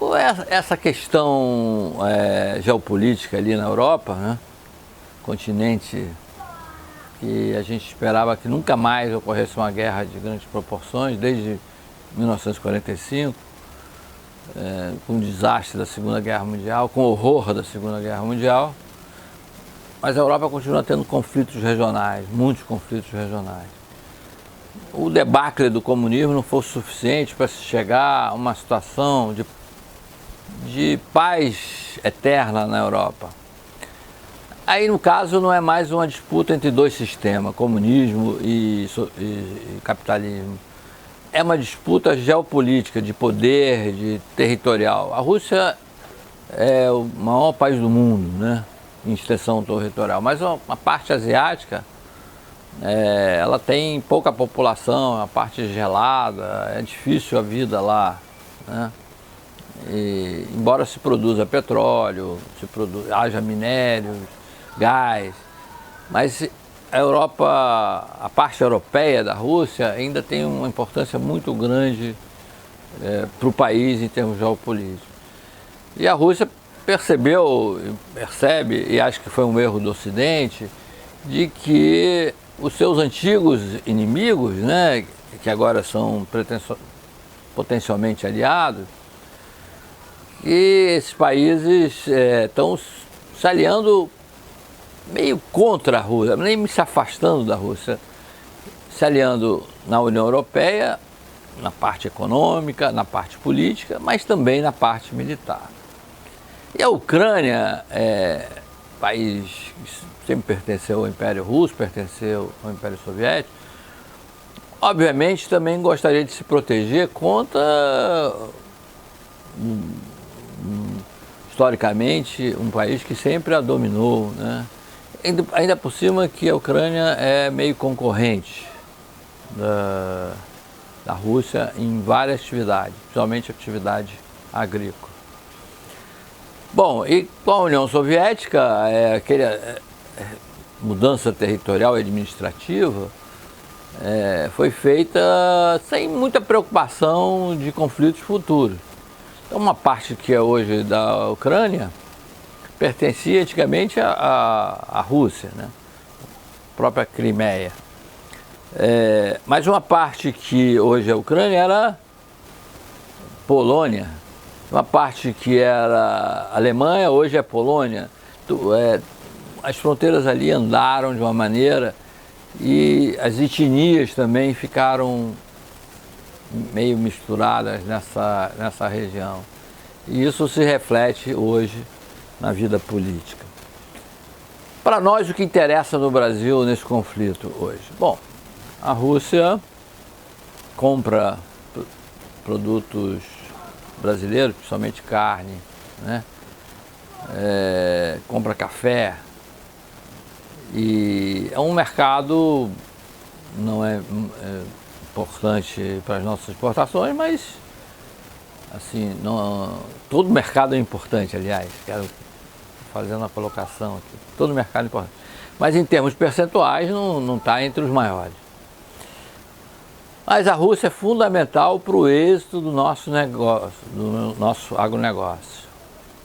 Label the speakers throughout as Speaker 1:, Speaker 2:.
Speaker 1: Com essa questão geopolítica ali na Europa, né? Continente que a gente esperava que nunca mais ocorresse uma guerra de grandes proporções, desde 1945, com o desastre da Segunda Guerra Mundial, com o horror da Segunda Guerra Mundial, mas a Europa continua tendo conflitos regionais, muitos conflitos regionais. O debacle do comunismo não foi suficiente para se chegar a uma situação de paz eterna na Europa. Aí, no caso, não é mais uma disputa entre dois sistemas, comunismo e capitalismo. É uma disputa geopolítica, de poder, de territorial. A Rússia é o maior país do mundo, né, em extensão territorial, mas a parte asiática, ela tem pouca população, a parte gelada, é difícil a vida lá, né? E, embora se produza petróleo, haja minérios, gás, mas a Europa, a parte europeia da Rússia ainda tem uma importância muito grande para o país em termos geopolíticos. E a Rússia percebe, e acho que foi um erro do Ocidente, de que os seus antigos inimigos, né, que agora são potencialmente aliados, e esses países estão se aliando meio contra a Rússia, nem se afastando da Rússia, se aliando na União Europeia, na parte econômica, na parte política, mas também na parte militar. E a Ucrânia país que sempre pertenceu ao Império Russo, pertenceu ao Império Soviético, obviamente também gostaria de se proteger contra, historicamente, um país que sempre a dominou, né? Ainda por cima que a Ucrânia é meio concorrente da Rússia em várias atividades, principalmente atividade agrícola. Bom, e com a União Soviética, aquela mudança territorial e administrativa foi feita sem muita preocupação de conflitos futuros. Então, uma parte que é hoje da Ucrânia pertencia antigamente à Rússia, né? A própria Crimeia. Mas uma parte que hoje é a Ucrânia era Polônia. Uma parte que era Alemanha, hoje é Polônia. As fronteiras ali andaram de uma maneira e as etnias também ficaram meio misturadas nessa região. E isso se reflete hoje na vida política. Para nós, o que interessa no Brasil nesse conflito hoje? Bom, a Rússia compra produtos brasileiros, principalmente carne, né? Compra café, e é um mercado, não é importante para as nossas exportações, mas assim, todo mercado é importante, aliás, quero fazer uma colocação aqui, todo mercado é importante, mas em termos percentuais não está entre os maiores. Mas a Rússia é fundamental para o êxito do nosso negócio, do nosso agronegócio.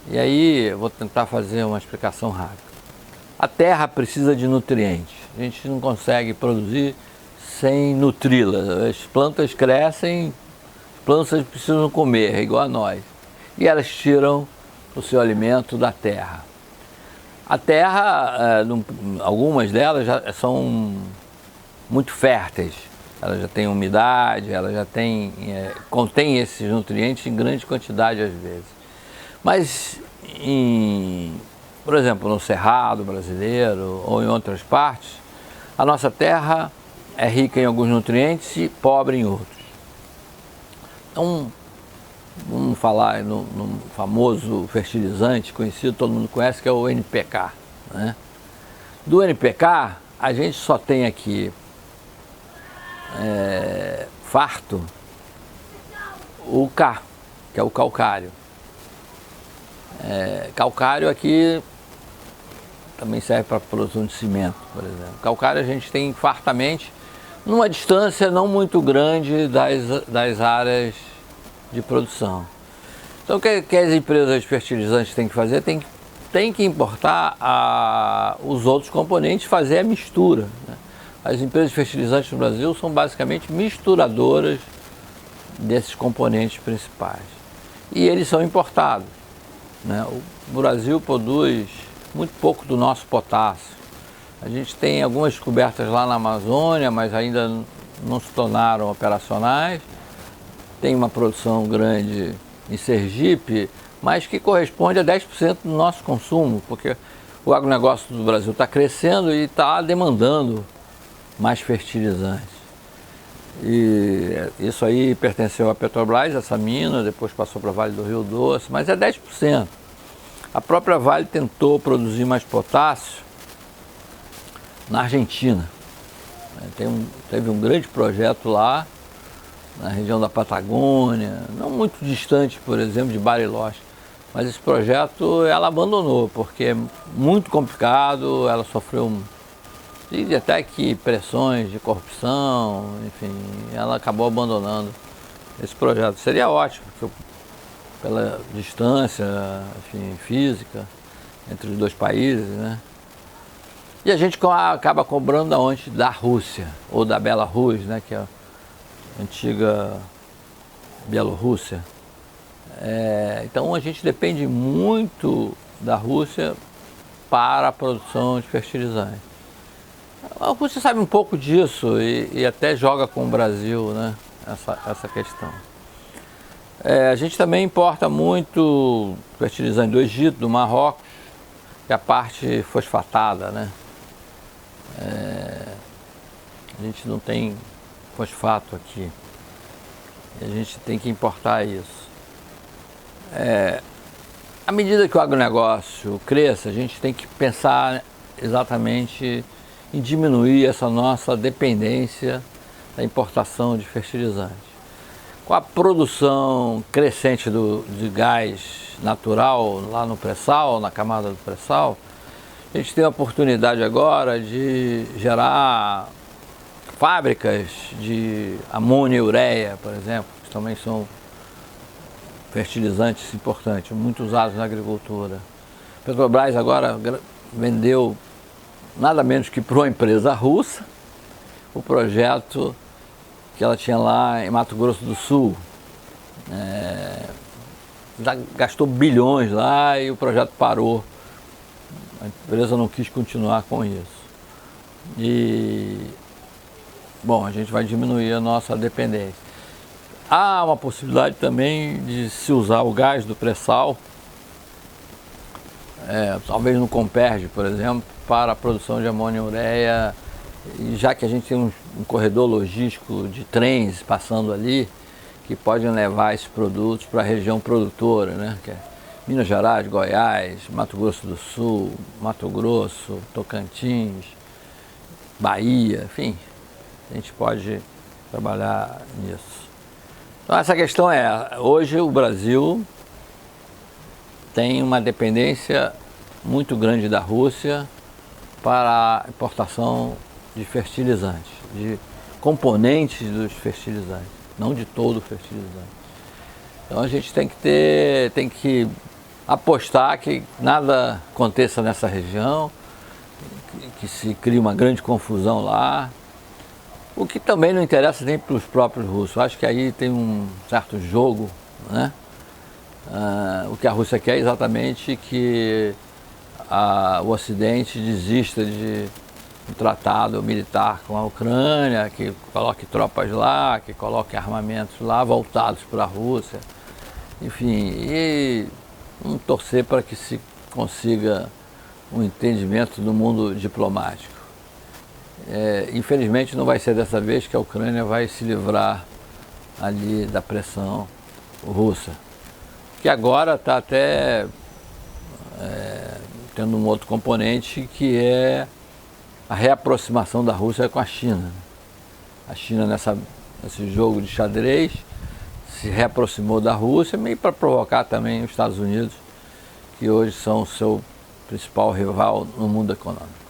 Speaker 1: E aí eu vou tentar fazer uma explicação rápida. A terra precisa de nutrientes, a gente não consegue produzir sem nutri-la. As plantas crescem, as plantas precisam comer, igual a nós. E elas tiram o seu alimento da terra. A terra, algumas delas já são muito férteis. Ela já tem umidade, ela já contém esses nutrientes em grande quantidade às vezes. Mas, por exemplo, no Cerrado brasileiro ou em outras partes, a nossa terra é rica em alguns nutrientes e pobre em outros. Então, vamos falar no famoso fertilizante conhecido, todo mundo conhece, que é o NPK, né? Do NPK, a gente só tem aqui farto o K, que é o calcário. Calcário aqui também serve para a produção de cimento, por exemplo. Calcário a gente tem fartamente, numa distância não muito grande das áreas de produção. Então o que as empresas fertilizantes têm que fazer? Tem que importar os outros componentes, fazer a mistura, né? As empresas fertilizantes no Brasil são basicamente misturadoras desses componentes principais. E eles são importados, né? O Brasil produz muito pouco do nosso potássio. A gente tem algumas descobertas lá na Amazônia, mas ainda não se tornaram operacionais. Tem uma produção grande em Sergipe, mas que corresponde a 10% do nosso consumo, porque o agronegócio do Brasil está crescendo e está demandando mais fertilizantes. E isso aí pertenceu à Petrobras, essa mina, depois passou para o Vale do Rio Doce, mas é 10%. A própria Vale tentou produzir mais potássio na Argentina. Teve um grande projeto lá, na região da Patagônia, não muito distante, por exemplo, de Bariloche. Mas esse projeto ela abandonou, porque é muito complicado, ela sofreu até que pressões de corrupção, enfim, ela acabou abandonando esse projeto. Seria ótimo, porque pela distância, enfim, física entre os dois países, né? E a gente acaba cobrando da onde? Da Rússia, ou da Belarus, né? Que é a antiga Bielorrússia. Então a gente depende muito da Rússia para a produção de fertilizantes. A Rússia sabe um pouco disso e até joga com o Brasil, né? Essa questão. A gente também importa muito fertilizante do Egito, do Marrocos, que é a parte fosfatada, né? A gente não tem fosfato aqui. E a gente tem que importar isso. À medida que o agronegócio cresça, a gente tem que pensar exatamente em diminuir essa nossa dependência da importação de fertilizantes. Com a produção crescente de gás natural lá no pré-sal, na camada do pré-sal, a gente tem a oportunidade agora de gerar fábricas de amônia e ureia, por exemplo, que também são fertilizantes importantes, muito usados na agricultura. A Petrobras agora vendeu nada menos que para uma empresa russa o projeto que ela tinha lá em Mato Grosso do Sul. Já gastou bilhões lá e o projeto parou. A empresa não quis continuar com isso. Bom, a gente vai diminuir a nossa dependência. Há uma possibilidade também de se usar o gás do pré-sal, talvez no Comperj, por exemplo, para a produção de amônia e ureia, já que a gente tem um corredor logístico de trens passando ali, que podem levar esses produtos para a região produtora, né? Que é Minas Gerais, Goiás, Mato Grosso do Sul, Mato Grosso, Tocantins, Bahia, enfim, a gente pode trabalhar nisso. Então essa questão hoje o Brasil tem uma dependência muito grande da Rússia para a importação de fertilizantes, de componentes dos fertilizantes, não de todo o fertilizante. Então a gente tem que apostar que nada aconteça nessa região, que se crie uma grande confusão lá, o que também não interessa nem para os próprios russos. Acho que aí tem um certo jogo, né? O que a Rússia quer é exatamente que o Ocidente desista de um tratado militar com a Ucrânia, que coloque tropas lá, que coloque armamentos lá voltados para a Rússia, enfim, e vamos torcer para que se consiga um entendimento do mundo diplomático. Infelizmente não vai ser dessa vez que a Ucrânia vai se livrar ali da pressão russa, que agora está até tendo um outro componente, que é a reaproximação da Rússia com a China. A China nesse jogo de xadrez se reaproximou da Rússia, meio para provocar também os Estados Unidos, que hoje são o seu principal rival no mundo econômico.